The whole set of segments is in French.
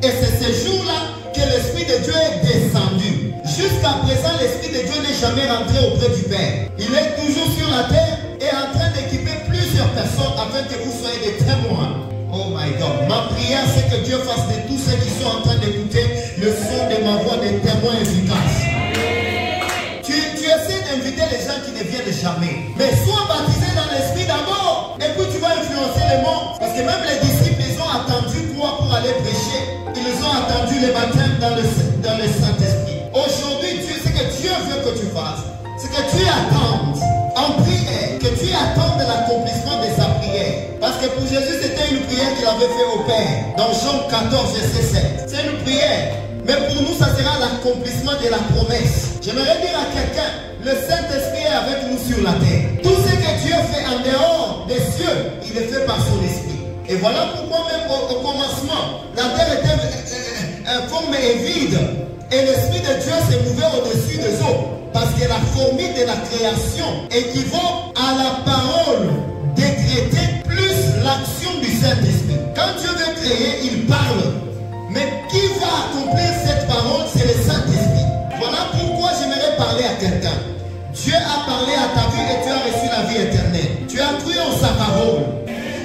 Et c'est ce jour-là que l'Esprit de Dieu est descendu. Jusqu'à présent, l'Esprit de Dieu n'est jamais rentré auprès du Père. Il est toujours sur la terre et en train d'équiper plusieurs personnes afin que vous soyez des témoins. Oh my God. Ma prière, c'est que Dieu fasse de tous ceux qui sont en train d'écouter le son de ma voix des témoins efficaces. Tu essaies d'inviter les gens qui ne viennent jamais. Mais sois baptisé dans l'Esprit d'abord. Et puis tu vas influencer le monde. Parce que même les disciples, ils ont attendu quoi pour aller prêcher? Ils ont attendu le baptême dans le Saint-Esprit. Aujourd'hui, ce que Dieu veut que tu fasses, c'est que tu attendes en prière, que tu attendes l'accomplissement de sa prière. Parce que pour Jésus, c'était une prière qu'il avait fait au Père. Dans Jean 14, verset 7. C'est une prière. Mais pour nous, ça sera l'accomplissement de la promesse. J'aimerais dire à quelqu'un, le Saint-Esprit est avec nous sur la terre. Tout ce que Dieu fait en dehors des cieux, il le fait par son Esprit. Et voilà pourquoi même au commencement, la terre était informe et vide. Et l'Esprit de Dieu s'est mouvait au-dessus des eaux. Parce que la formule de la création équivaut à la parole décrétée plus l'action du Saint-Esprit. Quand Dieu veut créer, il parle. Mais qui va accomplir cette parole, c'est le Saint-Esprit. Voilà pourquoi j'aimerais parler à quelqu'un. Dieu a parlé à ta vie et tu as reçu la vie éternelle. Tu as cru en sa parole.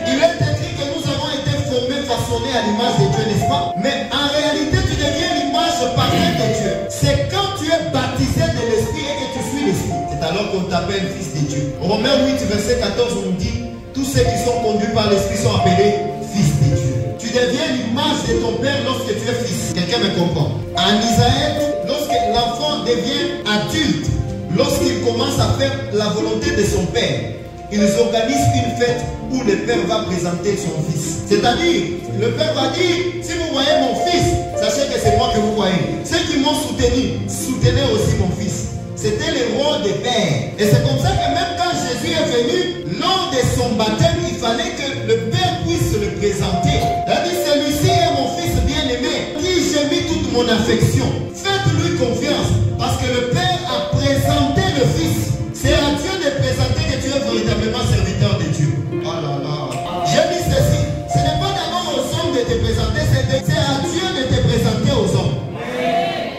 Il est écrit que nous avons été formés, façonnés à l'image de Dieu, n'est-ce pas? Mais en réalité, tu deviens l'image parfaite de Dieu. C'est quand tu es baptisé de l'Esprit et que tu suis l'Esprit. C'est alors qu'on t'appelle fils de Dieu. Romains 8, verset 14, on nous dit, tous ceux qui sont conduits par l'Esprit sont appelés fils de Dieu. Tu deviens l'image de ton Père lorsque tu es fils. Quelqu'un me comprend? En Isaïe, lorsque l'enfant devient adulte, lorsqu'il commence à faire la volonté de son Père, ils organisent une fête où le Père va présenter son fils. C'est-à-dire, le Père va dire, si vous voyez mon fils, sachez que c'est moi que vous voyez. Ceux qui m'ont soutenu, soutenez aussi mon fils. C'était le rôle des pères. Et c'est comme ça que même quand Jésus est venu, lors de son baptême, il fallait que le Père puisse le présenter. Il a dit, celui-ci est mon fils bien-aimé, qui j'ai mis toute mon affection. Faites-lui confiance, parce que le Père a présenté le fils. C'est à Dieu de présenter que tu es véritablement serviteur de Dieu. Oh là là. J'ai dit ceci. Ce n'est pas d'abord aux hommes de te présenter, c'est à Dieu de te présenter aux hommes.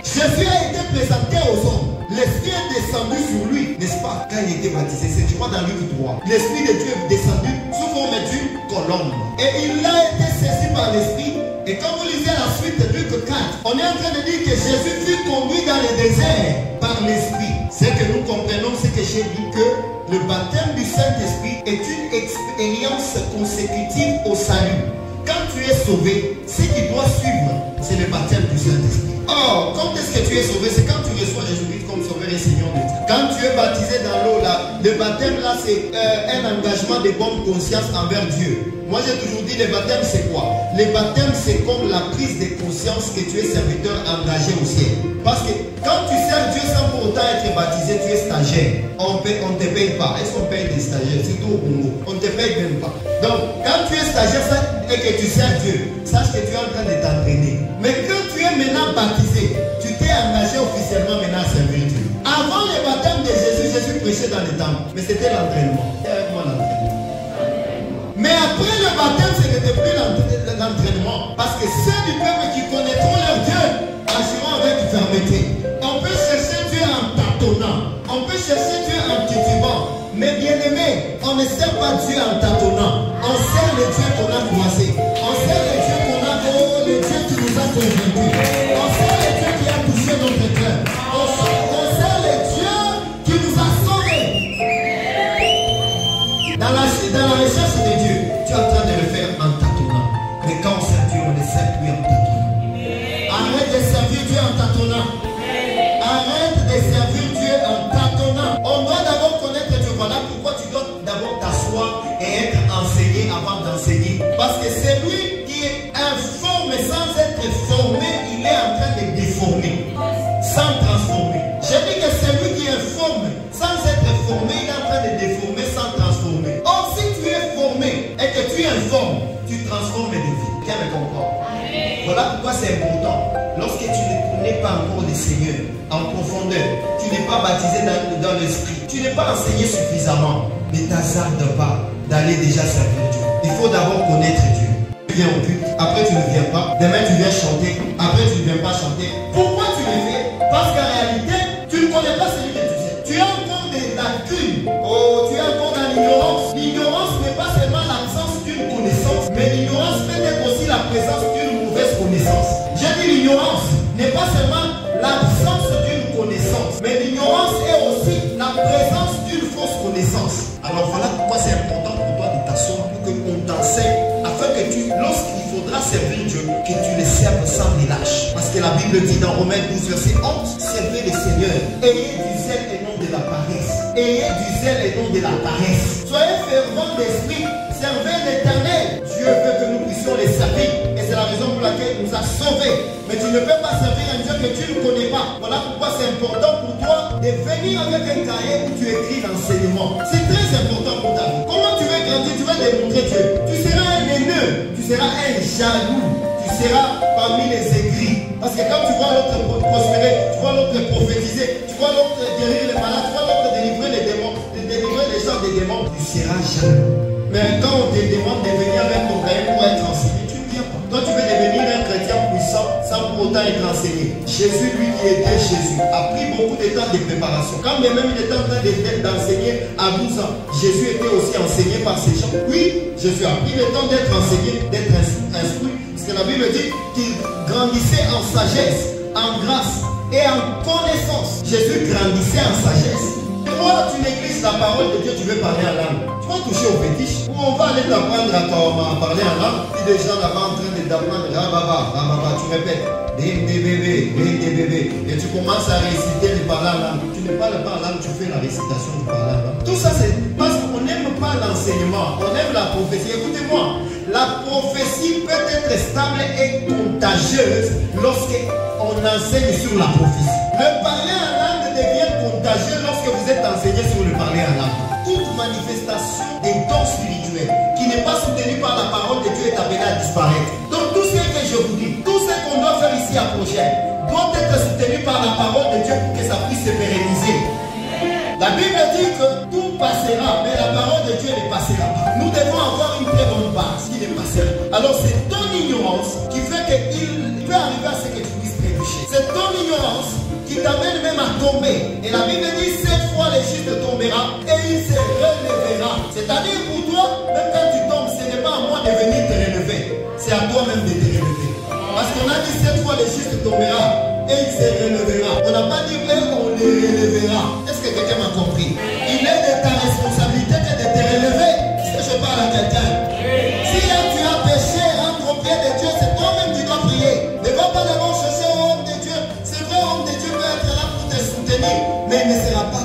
Jésus a été présenté aux hommes. L'Esprit est descendu sur lui, n'est-ce pas? Quand il était baptisé, c'est je crois dans Luc 3. L'Esprit de Dieu est descendu sous forme d'une colombe. Et il a été saisi par l'Esprit. Et quand vous lisez la suite de Luc 4, on est en train de dire que Jésus fut conduit dans le désert par l'Esprit. Ce que nous comprenons, c'est que j'ai dit que le baptême du Saint-Esprit est une expérience consécutive au salut. Quand tu es sauvé, ce qui doit suivre, c'est le baptême du Saint-Esprit. Or, quand est-ce que tu es sauvé? C'est quand tu reçois Jésus-Christ comme Sauveur et Seigneur de Dieu. Quand tu es baptisé dans l'eau, là, le baptême, là, c'est un engagement de bonne conscience envers Dieu. Moi, j'ai toujours dit, le baptême, c'est quoi? Le baptême, c'est comme la prise de conscience que tu es serviteur engagé au ciel. Parce que quand tu sers Dieu sans pour autant être baptisé, tu es stagiaire. On ne te paye pas. Est-ce qu'on paye des stagiaires? Surtout au Congo. On ne te paye même pas. Donc, quand tu es stagiaire et que tu sers Dieu, sache que tu es en train de t'entraîner. Mais quand tu es maintenant baptisé, tu t'es engagé officiellement maintenant à servir Dieu. Avant le baptême de Jésus, Jésus prêchait dans les temples. Mais c'était l'entraînement. C'était avec moi l'entraînement. Mais après le baptême, ce n'était plus l'entraînement. Parce que ceux du peuple qui connaîtront leur Dieu agiront avec fermeté. On peut chercher Dieu en tâtonnant. On peut chercher Dieu en titubant. Mais bien aimé, on ne sert pas Dieu en tâtonnant. On sert le Dieu qu'on a croisé. On sert le Dieu qu'on a, oh, le Dieu qui nous a convaincus. On sert le Dieu qui a touché notre cœur. On sert le Dieu qui nous a sauvés. Dans la recherche de Dieu, tu es en train de le faire en tâtonnant. Mais quand on sert Dieu, on ne sert plus en tâtonnant. Arrête de servir Dieu en tâtonnant. Arrête de servir Dieu en tâtonnant. On doit d'abord connaître Dieu. Voilà pourquoi tu dois d'abord t'asseoir et être enseigné avant d'enseigner. Parce que c'est lui qui est informé sans être formé, il est en train de déformer, sans transformer. J'ai dit que c'est lui qui informe sans être formé, il est en train de déformer sans transformer. Or, si tu es formé et que tu informes, tu transformes des vies. Qui me comprend? Voilà pourquoi c'est important. Lorsque tu ne connais pas encore le Seigneur en profondeur, tu n'es pas baptisé dans l'esprit, tu n'es pas enseigné suffisamment, ne t'hasarde pas d'aller déjà servir Dieu. Il faut d'abord connaître Dieu. Tu viens au culte, après tu ne viens pas. Demain tu viens chanter, après tu ne viens pas chanter. Pourquoi tu le fais? Parce qu'en réalité, tu ne connais pas celui que tu sais. Tu as encore des lacunes. Oh, tu es encore dans l'ignorance. L'ignorance n'est pas seulement l'absence d'une connaissance, mais l'ignorance peut être aussi la présence d'une mauvaise connaissance. J'ai dit l'ignorance n'est pas seulement l'absence d'une connaissance, mais l'ignorance est aussi la présence d'une fausse connaissance. Alors voilà pourquoi c'est important pour toi de t'asseoir pour qu'on t'enseigne, afin que tu, lorsqu'il faudra servir Dieu, que tu le serves sans relâche. Parce que la Bible dit dans Romains 12, verset 11, servez le Seigneur, ayez du zèle et non de la paresse. Ayez du zèle et non de la paresse. Soyez fervents d'esprit, servez l'Éternel. Dieu veut que nous puissions les servir. Et c'est la raison pour laquelle il nous a sauvés. Mais tu ne peux pas servir un Dieu que tu ne connais pas. Voilà pourquoi c'est important pour toi de venir avec un cahier où tu écris l'enseignement. C'est très important pour ta vie. Comment tu veux grandir? Tu vas démontrer Dieu. Tu seras un haineux, tu seras un jaloux, tu seras parmi les aigris. Parce que quand tu vois l'autre prospérer, tu vois l'autre prophétiser, tu vois l'autre guérir les malades, tu vois l'autre délivrer les démons, délivrer les gens des démons, tu seras jaloux. Mais quand on te demande de venir avec ton cahier pour être enseigné, tu ne viens pas. Toi, tu veux devenir un chrétien puissant sans pour autant être enseigné. Jésus, lui qui était Jésus, a pris beaucoup de temps de préparation. Quand bien même il était en train d'enseigner à 12 ans, Jésus était aussi enseigné par ces gens. Oui, Jésus a pris le temps d'être enseigné, d'être instruit. Parce que la Bible dit qu'il grandissait en sagesse, en grâce et en connaissance. Jésus grandissait en sagesse. Toi, tu négliges la parole de Dieu, tu veux parler en langue. Tu vas toucher au fétiche. Ou on va aller t'apprendre à parler en langue. Puis des gens là-bas en train d'apprendre rababa, tu répètes. Bébé. Et tu commences à réciter de parler en langue. Tu ne parles pas en langue, tu fais la récitation de parler en langue. Tout ça, c'est parce qu'on n'aime pas l'enseignement. On aime la prophétie. Écoutez-moi, la prophétie peut être stable et contagieuse lorsqu'on enseigne sur la prophétie. Le parler en langue devient contagieux lorsque vous êtes enseigné sur le parler en langue. Toute manifestation des dons spirituels qui n'est pas soutenue par la parole de Dieu est appelée à disparaître. Donc tout ce que je vous dis, tout ce qu'on doit faire ici à Prochaine doit être soutenu par la parole de Dieu pour que ça puisse se pérenniser. La Bible dit que tout passera, mais la parole de Dieu ne passera pas. Nous devons avoir une très bonne base qui ne passera pas. Alors c'est ton ignorance qui fait qu'il peut arriver à ce que tu puisses trébucher. C'est ton ignorance qui t'amène même à tomber. Et la Bible dit 7 fois le juste tombera et il se relèvera. C'est-à-dire pour toi, même quand tu tombes, ce n'est pas à moi de venir te relever. C'est à toi-même de te relever. Parce qu'on a dit 7 fois le juste tombera et il se relèvera. On n'a pas dit on le relèvera. Est-ce que quelqu'un m'a compris? Il est de ta responsabilité que de te relever. Est-ce que je parle à quelqu'un? Si là tu as péché, rentre au pied de Dieu, c'est toi-même qui dois prier. Ne va pas d'abord chercher au homme de Dieu. C'est vrai, homme de Dieu peut être là pour te soutenir, mais il ne sera pas